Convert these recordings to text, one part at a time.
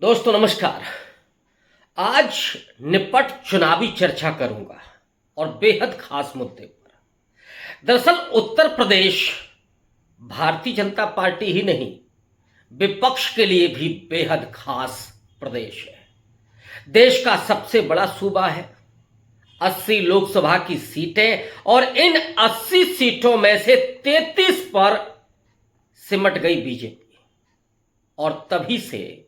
दोस्तों नमस्कार। आज निपट चुनावी चर्चा करूंगा और बेहद खास मुद्दे पर। दरअसल उत्तर प्रदेश भारतीय जनता पार्टी ही नहीं, विपक्ष के लिए भी बेहद खास प्रदेश है। देश का सबसे बड़ा सूबा है, 80 लोकसभा की सीटें और इन 80 सीटों में से 33 पर सिमट गई बीजेपी और तभी से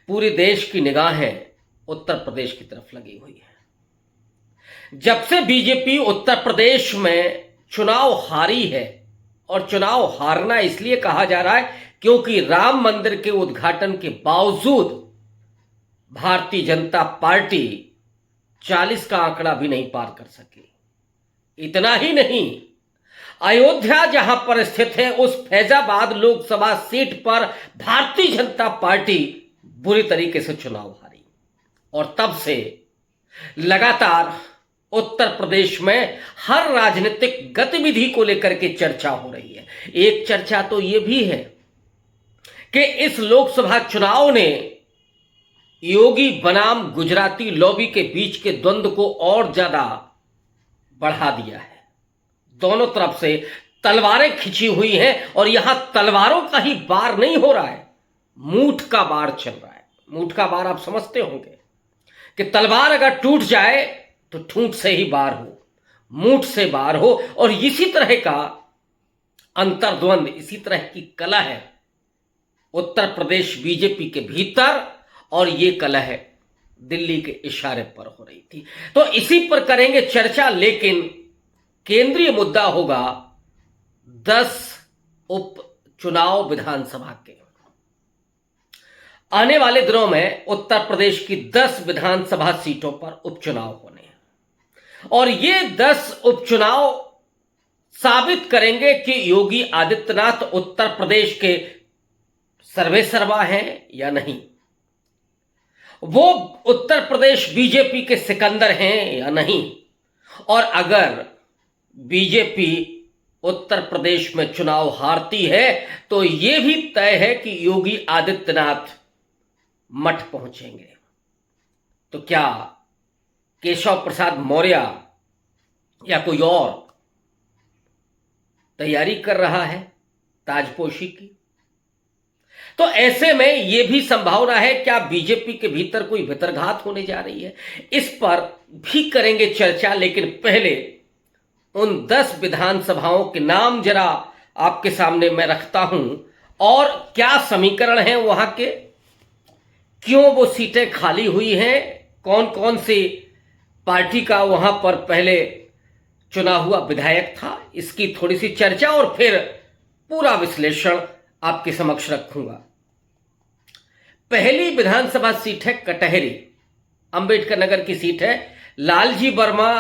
पूरे देश की निगाहें उत्तर प्रदेश की तरफ लगी हुई है। जब से बीजेपी उत्तर प्रदेश में चुनाव हारी है, और चुनाव हारना इसलिए कहा जा रहा है क्योंकि राम मंदिर के उद्घाटन के बावजूद भारतीय जनता पार्टी 40 का आंकड़ा भी नहीं पार कर सकी। इतना ही नहीं, अयोध्या जहां पर स्थित है उस फैजाबाद लोकसभा सीट पर भारतीय जनता पार्टी बुरी तरीके से चुनाव हारी और तब से लगातार उत्तर प्रदेश में हर राजनीतिक गतिविधि को लेकर के चर्चा हो रही है। एक चर्चा तो यह भी है कि इस लोकसभा चुनाव ने योगी बनाम गुजराती लॉबी के बीच के द्वंद्व को और ज्यादा बढ़ा दिया है। दोनों तरफ से तलवारें खिंची हुई हैं और यहां तलवारों का ही वार नहीं हो रहा है, मूठ का वार चल रहा है। मूठ का वार आप समझते होंगे कि तलवार अगर टूट जाए तो ठूंठ से ही वार हो, मूठ से वार हो, और इसी तरह का अंतर्द्वंद, इसी तरह की कला है उत्तर प्रदेश बीजेपी के भीतर, और ये कला है दिल्ली के इशारे पर हो रही थी। तो इसी पर करेंगे चर्चा, लेकिन केंद्रीय मुद्दा होगा 10 उपचुनाव विधानसभा के। आने वाले दिनों में उत्तर प्रदेश की 10 विधानसभा सीटों पर उपचुनाव होने हैं और ये 10 उपचुनाव साबित करेंगे कि योगी आदित्यनाथ उत्तर प्रदेश के सर्वेसर्वा हैं या नहीं, वो उत्तर प्रदेश बीजेपी के सिकंदर हैं या नहीं, और अगर बीजेपी उत्तर प्रदेश में चुनाव हारती है तो यह भी तय है कि योगी आदित्यनाथ मठ पहुंचेंगे। तो क्या केशव प्रसाद मौर्य या कोई और तैयारी कर रहा है ताजपोशी की? तो ऐसे में यह भी संभावना है क्या बीजेपी के भीतर कोई भितरघात होने जा रही है? इस पर भी करेंगे चर्चा, लेकिन पहले उन 10 विधानसभाओं के नाम जरा आपके सामने मैं रखता हूं और क्या समीकरण है वहां के, क्यों वो सीटें खाली हुई हैं, कौन कौन सी पार्टी का वहां पर पहले चुना हुआ विधायक था, इसकी थोड़ी सी चर्चा और फिर पूरा विश्लेषण आपके समक्ष रखूंगा। पहली विधानसभा सीट है कटहरी, अंबेडकर नगर की सीट है। लालजी वर्मा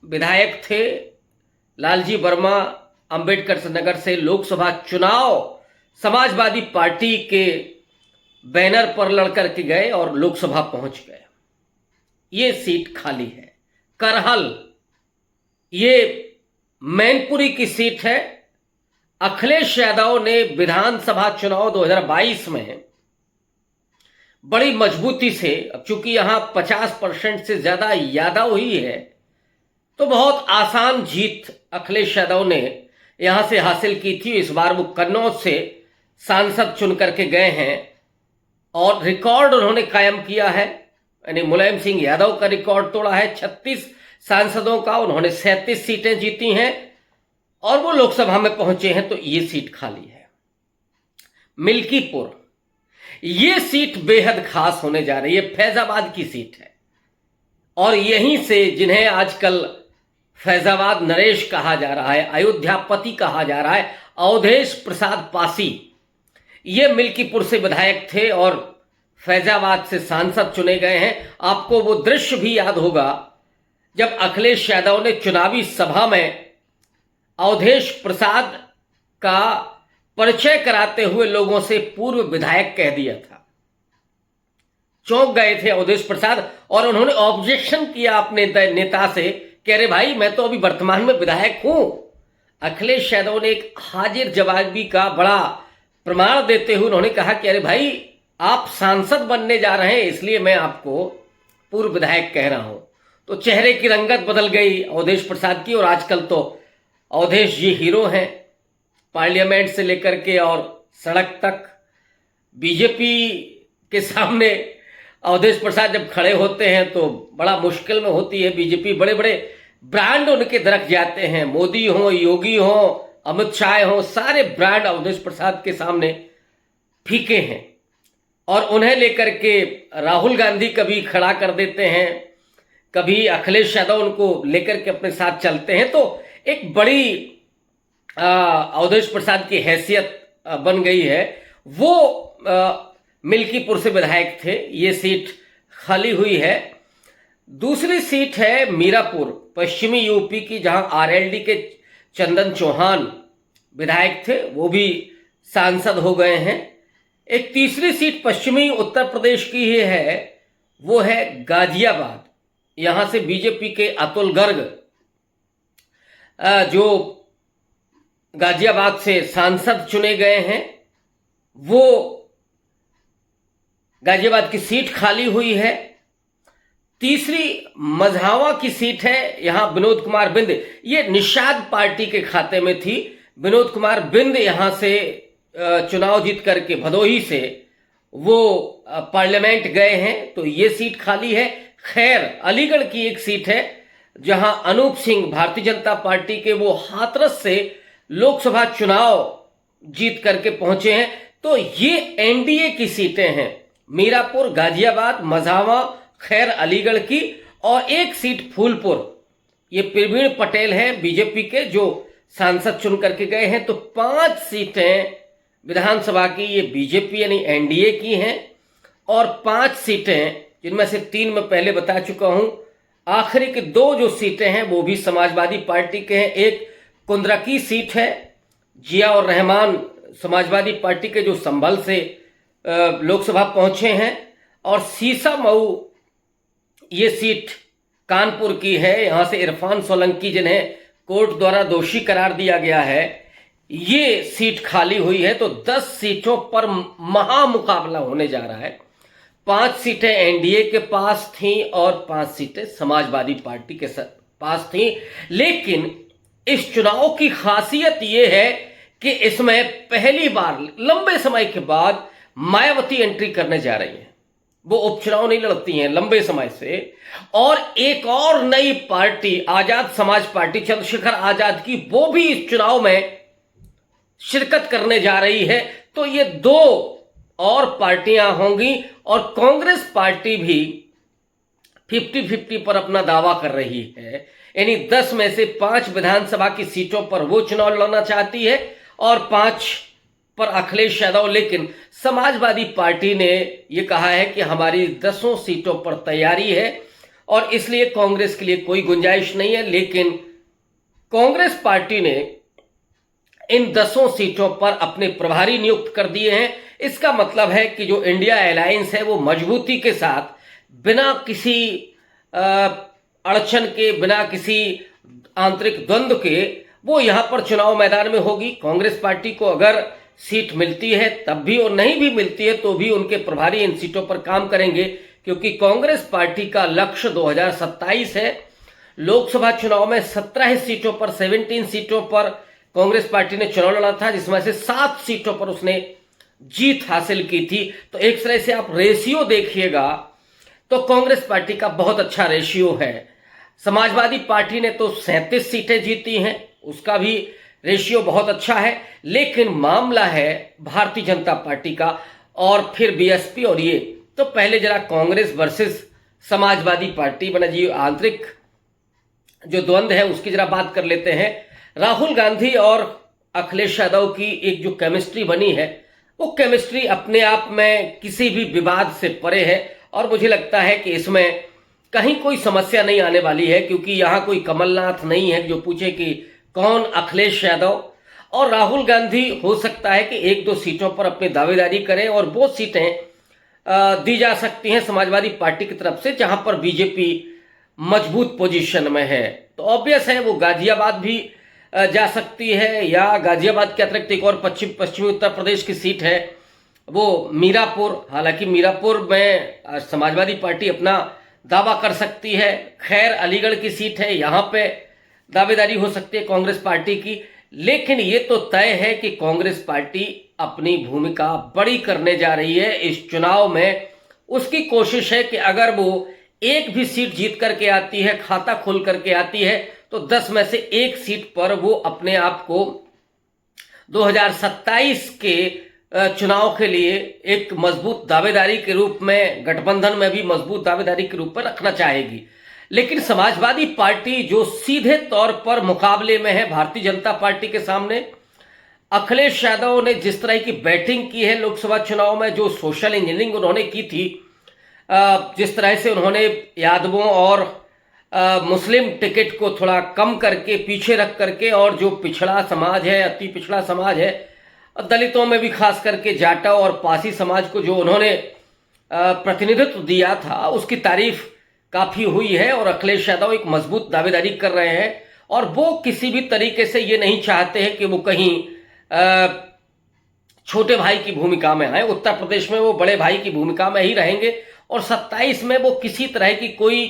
विधायक थे। लालजी वर्मा अंबेडकर नगर से लोकसभा चुनाव समाजवादी पार्टी के बैनर पर लड़ करके गए और लोकसभा पहुंच गए। ये सीट खाली है। करहल, ये मैनपुरी की सीट है। अखिलेश यादव ने विधानसभा चुनाव 2022 में बड़ी मजबूती से, अब चूंकि यहां 50% से ज्यादा यादव ही है, तो बहुत आसान जीत अखिलेश यादव ने यहां से हासिल की थी। इस बार वो कन्नौज से सांसद चुन करके गए हैं और रिकॉर्ड उन्होंने कायम किया है, यानी मुलायम सिंह यादव का रिकॉर्ड तोड़ा है 36 सांसदों का। उन्होंने 37 सीटें जीती हैं और वो लोकसभा में पहुंचे हैं, तो ये सीट खाली है। मिल्कीपुर, ये सीट बेहद खास होने जा रही है। फैजाबाद की सीट है और यहीं से जिन्हें आजकल फैजाबाद नरेश कहा जा रहा है, अयोध्यापति कहा जा रहा है, अवधेश प्रसाद पासी, ये मिल्कीपुर से विधायक थे और फैजाबाद से सांसद चुने गए हैं। आपको वो दृश्य भी याद होगा जब अखिलेश यादव ने चुनावी सभा में अवधेश प्रसाद का परिचय कराते हुए लोगों से पूर्व विधायक कह दिया था। चौंक गए थे अवधेश प्रसाद और उन्होंने ऑब्जेक्शन किया अपने नेता से कि अरे भाई, मैं तो अभी वर्तमान में विधायक हूं। अखिलेश यादव ने एक हाजिर जवाबी का बड़ा प्रमाण देते हुए उन्होंने कहा कि अरे भाई, आप सांसद बनने जा रहे हैं, इसलिए मैं आपको पूर्व विधायक कह रहा हूं। तो चेहरे की रंगत बदल गई अवधेश प्रसाद की, और आजकल तो अवधेश जी हीरो हैं, पार्लियामेंट से लेकर के और सड़क तक। बीजेपी के सामने अवधेश प्रसाद जब खड़े होते हैं तो बड़ा मुश्किल में होती है बीजेपी। बड़े बड़े ब्रांड उनके दरक जाते हैं, मोदी हो, योगी हो, अमित शाह हो, सारे ब्रांड अवधेश प्रसाद के सामने फीके हैं। और उन्हें लेकर के राहुल गांधी कभी खड़ा कर देते हैं, कभी अखिलेश यादव उनको लेकर के अपने साथ चलते हैं। तो एक बड़ी अवधेश प्रसाद की हैसियत बन गई है। वो मिल्कीपुर से विधायक थे, ये सीट खाली हुई है। दूसरी सीट है मीरापुर, पश्चिमी यूपी की, जहां आरएलडी के चंदन चौहान विधायक थे, वो भी सांसद हो गए हैं। एक तीसरी सीट पश्चिमी उत्तर प्रदेश की ही है, वो है गाजियाबाद। यहां से बीजेपी के अतुल गर्ग जो गाजियाबाद से सांसद चुने गए हैं, वो गाजियाबाद की सीट खाली हुई है। तीसरी मझावा की सीट है, यहां विनोद कुमार बिंद, ये निषाद पार्टी के खाते में थी। विनोद कुमार बिंद यहां से चुनाव जीत करके भदोही से वो पार्लियामेंट गए हैं, तो ये सीट खाली है। खैर अलीगढ़ की एक सीट है, जहां अनूप सिंह भारतीय जनता पार्टी के, वो हाथरस से लोकसभा चुनाव जीत करके पहुंचे हैं। तो ये एनडीए की सीटें हैं, मीरापुर, गाजियाबाद, मझावा, खैर अलीगढ़ की, और एक सीट फूलपुर, ये प्रवीण पटेल हैं बीजेपी के, जो सांसद चुन करके गए हैं। तो 5 सीटें विधानसभा की ये बीजेपी यानी एनडीए की हैं, और 5 सीटें जिनमें से 3 मैं पहले बता चुका हूं, आखिरी के 2 जो सीटें हैं वो भी समाजवादी पार्टी के हैं। एक कुंद्रा की सीट है, जिया और रहमान समाजवादी पार्टी के, जो संभल से लोकसभा पहुंचे हैं, और सीसा मऊ ये सीट कानपुर की है, यहां से इरफान सोलंकी जिन्हें कोर्ट द्वारा दोषी करार दिया गया है, ये सीट खाली हुई है। तो 10 सीटों पर महामुकाबला होने जा रहा है। 5 सीटें एनडीए के पास थीं और 5 सीटें समाजवादी पार्टी के पास थीं। लेकिन इस चुनाव की खासियत यह है कि इसमें पहली बार लंबे समय के बाद मायावती एंट्री करने जा रही हैं। वो उपचुनाव नहीं लड़ती हैं लंबे समय से, और एक और नई पार्टी आजाद समाज पार्टी चंद्रशेखर आजाद की, वो भी इस चुनाव में शिरकत करने जा रही है। तो ये 2 और पार्टियां होंगी, और कांग्रेस पार्टी भी 50-50 पर अपना दावा कर रही है, यानी 10 में से 5 विधानसभा की सीटों पर वो चुनाव लड़ना चाहती है और 5 पर अखिलेश यादव। लेकिन समाजवादी पार्टी ने यह कहा है कि हमारी 10 सीटों पर तैयारी है, और इसलिए कांग्रेस के लिए कोई गुंजाइश नहीं है। लेकिन कांग्रेस पार्टी ने इन 10 सीटों पर अपने प्रभारी नियुक्त कर दिए हैं। इसका मतलब है कि जो इंडिया अलायंस है वो मजबूती के साथ, बिना किसी अड़चन के, बिना किसी आंतरिक द्वंद्व के, वो यहां पर चुनाव मैदान में होगी। कांग्रेस पार्टी को अगर सीट मिलती है तब भी, और नहीं भी मिलती है तो भी उनके प्रभारी इन सीटों पर काम करेंगे, क्योंकि कांग्रेस पार्टी का लक्ष्य 2027 है। लोकसभा चुनाव में 17 सीटों पर, 17 सीटों पर कांग्रेस पार्टी ने चुनाव लड़ा था, जिसमें से 7 सीटों पर उसने जीत हासिल की थी। तो एक तरह से आप रेशियो देखिएगा तो कांग्रेस पार्टी का बहुत अच्छा रेशियो है। समाजवादी पार्टी ने तो 37 सीटें जीती हैं, उसका भी रेशियो बहुत अच्छा है। लेकिन मामला है भारतीय जनता पार्टी का और फिर बीएसपी, और ये तो पहले जरा कांग्रेस वर्सेस समाजवादी पार्टी बना जी, आंतरिक जो द्वंद्व है उसकी जरा बात कर लेते हैं। राहुल गांधी और अखिलेश यादव की एक जो केमिस्ट्री बनी है, वो केमिस्ट्री अपने आप में किसी भी विवाद से परे है, और मुझे लगता है कि इसमें कहीं कोई समस्या नहीं आने वाली है, क्योंकि यहां कोई कमलनाथ नहीं है जो पूछे कि कौन अखिलेश यादव। और राहुल गांधी हो सकता है कि 1-2 सीटों पर अपनी दावेदारी करें, और वो सीटें दी जा सकती हैं समाजवादी पार्टी की तरफ से, जहां पर बीजेपी मजबूत पोजीशन में है। तो ऑब्वियस है वो गाजियाबाद भी जा सकती है, या गाजियाबाद के अतिरिक्त एक और पश्चिमी उत्तर प्रदेश की सीट है वो मीरापुर, हालांकि मीरापुर में समाजवादी पार्टी अपना दावा कर सकती है। खैर अलीगढ़ की सीट है, यहाँ पे दावेदारी हो सकती है कांग्रेस पार्टी की। लेकिन ये तो तय है कि कांग्रेस पार्टी अपनी भूमिका बड़ी करने जा रही है इस चुनाव में। उसकी कोशिश है कि अगर वो एक भी सीट जीत करके आती है, खाता खोल करके आती है, तो 10 में से एक सीट पर वो अपने आप को 2027 के चुनाव के लिए एक मजबूत दावेदारी के रूप में, गठबंधन में भी मजबूत दावेदारी के रूप में रखना चाहेगी। लेकिन समाजवादी पार्टी जो सीधे तौर पर मुकाबले में है भारतीय जनता पार्टी के सामने, अखिलेश यादव ने जिस तरह की बैटिंग की है लोकसभा चुनाव में, जो सोशल इंजीनियरिंग उन्होंने की थी, जिस तरह से उन्होंने यादवों और मुस्लिम टिकट को थोड़ा कम करके पीछे रख करके, और जो पिछड़ा समाज है, अति पिछड़ा समाज है, दलितों में भी खास करके जाटा और पासी समाज को जो उन्होंने प्रतिनिधित्व दिया था, उसकी तारीफ काफी हुई है। और अखिलेश यादव एक मजबूत दावेदारी कर रहे हैं, और वो किसी भी तरीके से ये नहीं चाहते हैं कि वो कहीं छोटे भाई की भूमिका में आए। उत्तर प्रदेश में वो बड़े भाई की भूमिका में ही रहेंगे, और 27 में वो किसी तरह की कोई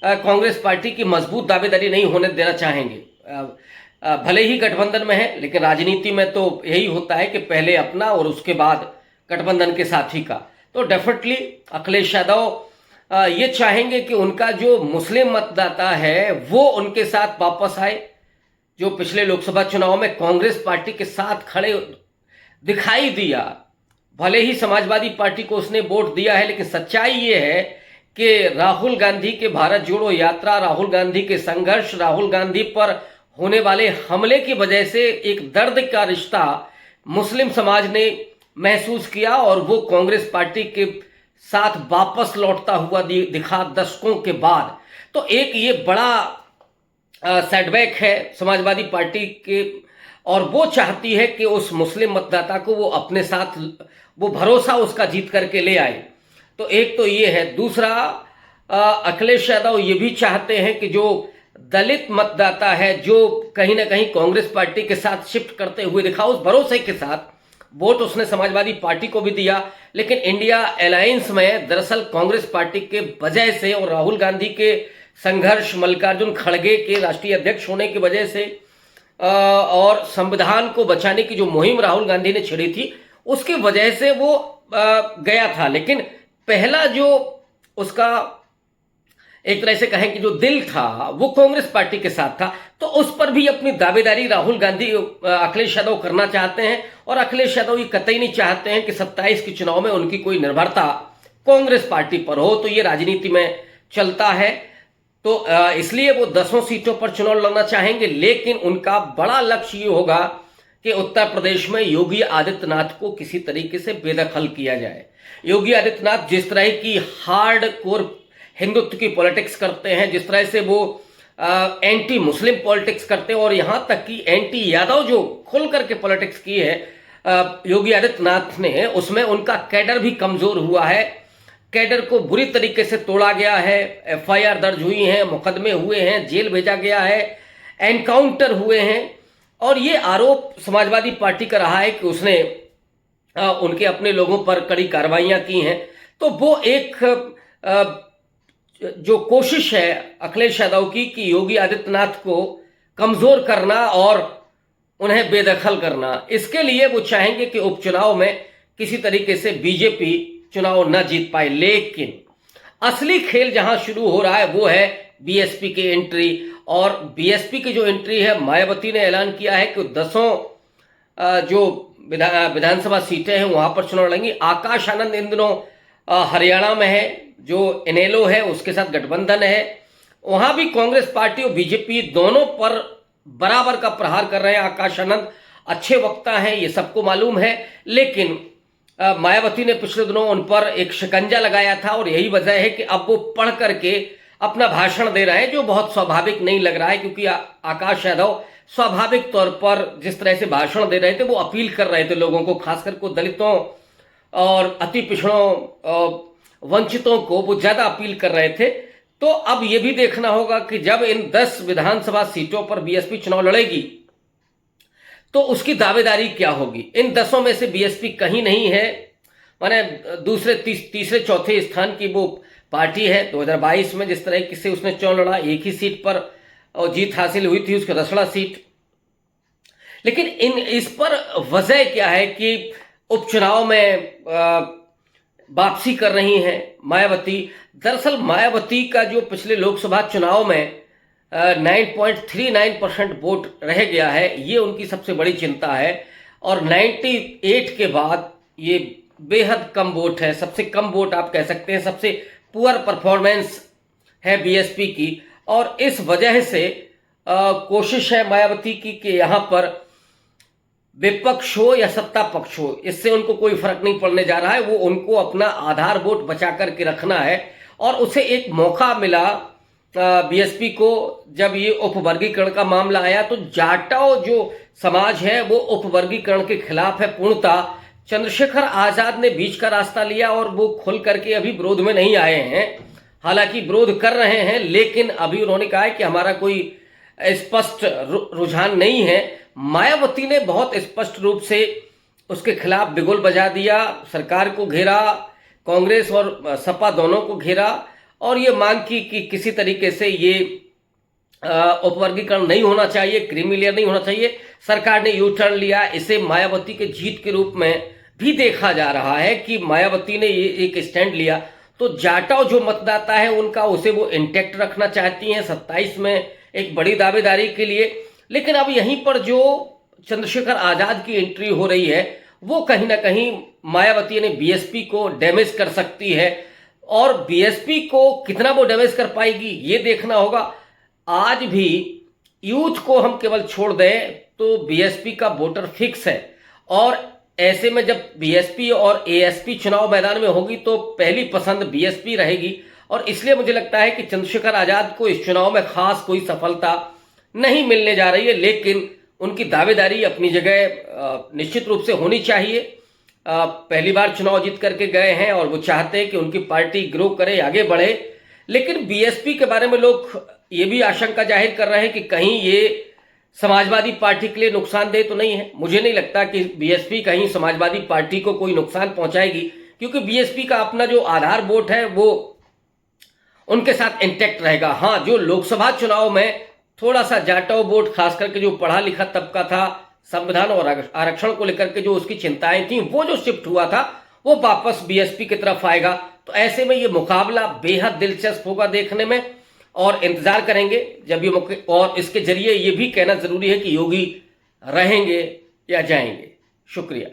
कांग्रेस पार्टी की मजबूत दावेदारी नहीं होने देना चाहेंगे। भले ही गठबंधन में है, लेकिन राजनीति में तो यही होता है कि पहले अपना और उसके बाद गठबंधन के साथी का। तो डेफिनेटली अखिलेश यादव ये चाहेंगे कि उनका जो मुस्लिम मतदाता है वो उनके साथ वापस आए, जो पिछले लोकसभा चुनाव में कांग्रेस पार्टी के साथ खड़े दिखाई दिया। भले ही समाजवादी पार्टी को उसने वोट दिया है, लेकिन सच्चाई ये है कि राहुल गांधी के भारत जोड़ो यात्रा, राहुल गांधी के संघर्ष, राहुल गांधी पर होने वाले हमले की वजह से एक दर्द का रिश्ता मुस्लिम समाज ने महसूस किया, और वो कांग्रेस पार्टी के साथ वापस लौटता हुआ दिखा दशकों के बाद। तो एक ये बड़ा सेटबैक है समाजवादी पार्टी के, और वो चाहती है कि उस मुस्लिम मतदाता को वो अपने साथ, वो भरोसा उसका जीत करके ले आए। तो एक तो ये है। दूसरा, अखिलेश यादव ये भी चाहते हैं कि जो दलित मतदाता है, जो कहीं ना कहीं कांग्रेस पार्टी के साथ शिफ्ट करते हुए दिखा, उस भरोसे के साथ वोट उसने समाजवादी पार्टी को भी दिया। लेकिन इंडिया अलायंस में दरअसल कांग्रेस पार्टी के वजह से और राहुल गांधी के संघर्ष, मल्लिकार्जुन खड़गे के राष्ट्रीय अध्यक्ष होने की वजह से, और संविधान को बचाने की जो मुहिम राहुल गांधी ने छेड़ी थी, उसकी वजह से वो गया था। लेकिन पहला जो उसका एक तरह से कहें कि जो दिल था वो कांग्रेस पार्टी के साथ था, तो उस पर भी अपनी दावेदारी राहुल गांधी, अखिलेश यादव करना चाहते हैं। और अखिलेश यादव ये कतई नहीं चाहते हैं कि 27 के चुनाव में उनकी कोई निर्भरता कांग्रेस पार्टी पर हो। तो ये राजनीति में चलता है, तो इसलिए वो 10 सीटों पर चुनाव लड़ना चाहेंगे। लेकिन उनका बड़ा लक्ष्य ये होगा कि उत्तर प्रदेश में योगी आदित्यनाथ को किसी तरीके से बेदखल किया जाए। योगी आदित्यनाथ जिस तरह की हार्ड कोर हिंदुत्व की पॉलिटिक्स करते हैं, जिस तरह से वो एंटी मुस्लिम पॉलिटिक्स करते हैं, और यहां तक कि एंटी यादव जो खुल करके पॉलिटिक्स की है योगी आदित्यनाथ ने, उसमें उनका कैडर भी कमजोर हुआ है। कैडर को बुरी तरीके से तोड़ा गया है, एफआईआर दर्ज हुई हैं, मुकदमे हुए हैं, जेल भेजा गया है, एनकाउंटर हुए हैं। और ये आरोप समाजवादी पार्टी का रहा है कि उसने उनके अपने लोगों पर कड़ी कार्रवाइयां की हैं। तो वो एक जो कोशिश है अखिलेश यादव की कि योगी आदित्यनाथ को कमजोर करना और उन्हें बेदखल करना, इसके लिए वो चाहेंगे कि उपचुनाव में किसी तरीके से बीजेपी चुनाव न जीत पाए। लेकिन असली खेल जहां शुरू हो रहा है वो है बीएसपी की एंट्री। और बीएसपी की जो एंट्री है, मायावती ने ऐलान किया है कि 10 जो विधानसभा सीटें हैं वहां पर चुनाव लड़ेंगी। आकाश आनंद इन दिनों हरियाणा में है, जो इनेलो है उसके साथ गठबंधन है, वहां भी कांग्रेस पार्टी और बीजेपी दोनों पर बराबर का प्रहार कर रहे हैं। आकाश आनंद अच्छे वक्ता हैं, ये सबको मालूम है, लेकिन मायावती ने पिछले दिनों उन पर एक शिकंजा लगाया था, और यही वजह है कि अब वो पढ़ करके अपना भाषण दे रहे हैं, जो बहुत स्वाभाविक नहीं लग रहा है। क्योंकि आकाश यादव स्वाभाविक तौर पर जिस तरह से भाषण दे रहे थे, वो अपील कर रहे थे लोगों को, खासकर को दलितों और अति पिछड़ों, वंचितों को वो ज्यादा अपील कर रहे थे। तो अब ये भी देखना होगा कि जब इन 10 विधानसभा सीटों पर बीएसपी चुनाव लड़ेगी तो उसकी दावेदारी क्या होगी। इन 10 में से बीएसपी कहीं नहीं है माने दूसरे तीसरे चौथे स्थान की वो पार्टी है। 2022 में जिस तरह से उसने चुनाव लड़ा, एक ही सीट पर और जीत हासिल हुई थी, उसकी रसड़ा सीट। लेकिन इस पर वजह क्या है कि उपचुनाव में वापसी कर रही हैं मायावती। दरअसल मायावती का जो पिछले लोकसभा चुनाव में 9.39% वोट रह गया है, ये उनकी सबसे बड़ी चिंता है। और 98 के बाद ये बेहद कम वोट है, सबसे कम वोट आप कह सकते हैं, सबसे पुअर परफॉर्मेंस है बीएसपी की। और इस वजह से कोशिश है मायावती की कि यहाँ पर विपक्ष हो या सत्ता पक्ष हो, इससे उनको कोई फर्क नहीं पड़ने जा रहा है। वो उनको अपना आधार वोट बचा करके रखना है। और उसे एक मौका मिला बीएसपी को, जब ये उपवर्गीकरण का मामला आया तो जाटव जो समाज है वो उपवर्गीकरण के खिलाफ है पूर्णतः। चंद्रशेखर आजाद ने बीच का रास्ता लिया और वो खुल करके अभी विरोध में नहीं आए हैं, हालांकि विरोध कर रहे हैं, लेकिन अभी उन्होंने कहा है कि हमारा कोई स्पष्ट रुझान नहीं है। मायावती ने बहुत स्पष्ट रूप से उसके खिलाफ बिगुल बजा दिया, सरकार को घेरा, कांग्रेस और सपा दोनों को घेरा और ये मांग की कि किसी तरीके से ये उपवर्गीकरण नहीं होना चाहिए, क्रीमी लेयर नहीं होना चाहिए। सरकार ने यू टर्न लिया। इसे मायावती के जीत के रूप में भी देखा जा रहा है कि मायावती ने ये एक स्टैंड लिया। तो जाटव जो मतदाता है उनका, उसे वो इंटैक्ट रखना चाहती हैं 27 में एक बड़ी दावेदारी के लिए। लेकिन अब यहीं पर जो चंद्रशेखर आजाद की एंट्री हो रही है वो कहीं ना कहीं मायावती ने बीएसपी को डैमेज कर सकती है। और बीएसपी को कितना वो डैमेज कर पाएगी ये देखना होगा। आज भी यूथ को हम केवल छोड़ दें तो बीएसपी का वोटर फिक्स है। और ऐसे में जब बीएसपी और एएसपी चुनाव मैदान में होगी तो पहली पसंद बीएसपी रहेगी। और इसलिए मुझे लगता है कि चंद्रशेखर आजाद को इस चुनाव में खास कोई सफलता नहीं मिलने जा रही है, लेकिन उनकी दावेदारी अपनी जगह निश्चित रूप से होनी चाहिए। पहली बार चुनाव जीत करके गए हैं और वो चाहते हैं कि उनकी पार्टी ग्रो करे, आगे बढ़े। लेकिन बीएसपी के बारे में लोग ये भी आशंका जाहिर कर रहे हैं कि कहीं ये समाजवादी पार्टी के लिए नुकसानदेह तो नहीं है। मुझे नहीं लगता कि बीएसपी कहीं समाजवादी पार्टी को कोई नुकसान पहुंचाएगी, क्योंकि बीएसपी का अपना जो आधार वोट है वो उनके साथ इंटैक्ट रहेगा। हाँ, जो लोकसभा चुनाव में थोड़ा सा जाटव वोट, खास करके जो पढ़ा लिखा तबका था, संविधान और आरक्षण को लेकर के जो उसकी चिंताएं थी, वो जो शिफ्ट हुआ था वो वापस बीएसपी की तरफ आएगा। तो ऐसे में ये मुकाबला बेहद दिलचस्प होगा देखने में, और इंतजार करेंगे जब ये मौके। और इसके जरिए ये भी कहना जरूरी है कि योगी रहेंगे या जाएंगे। शुक्रिया।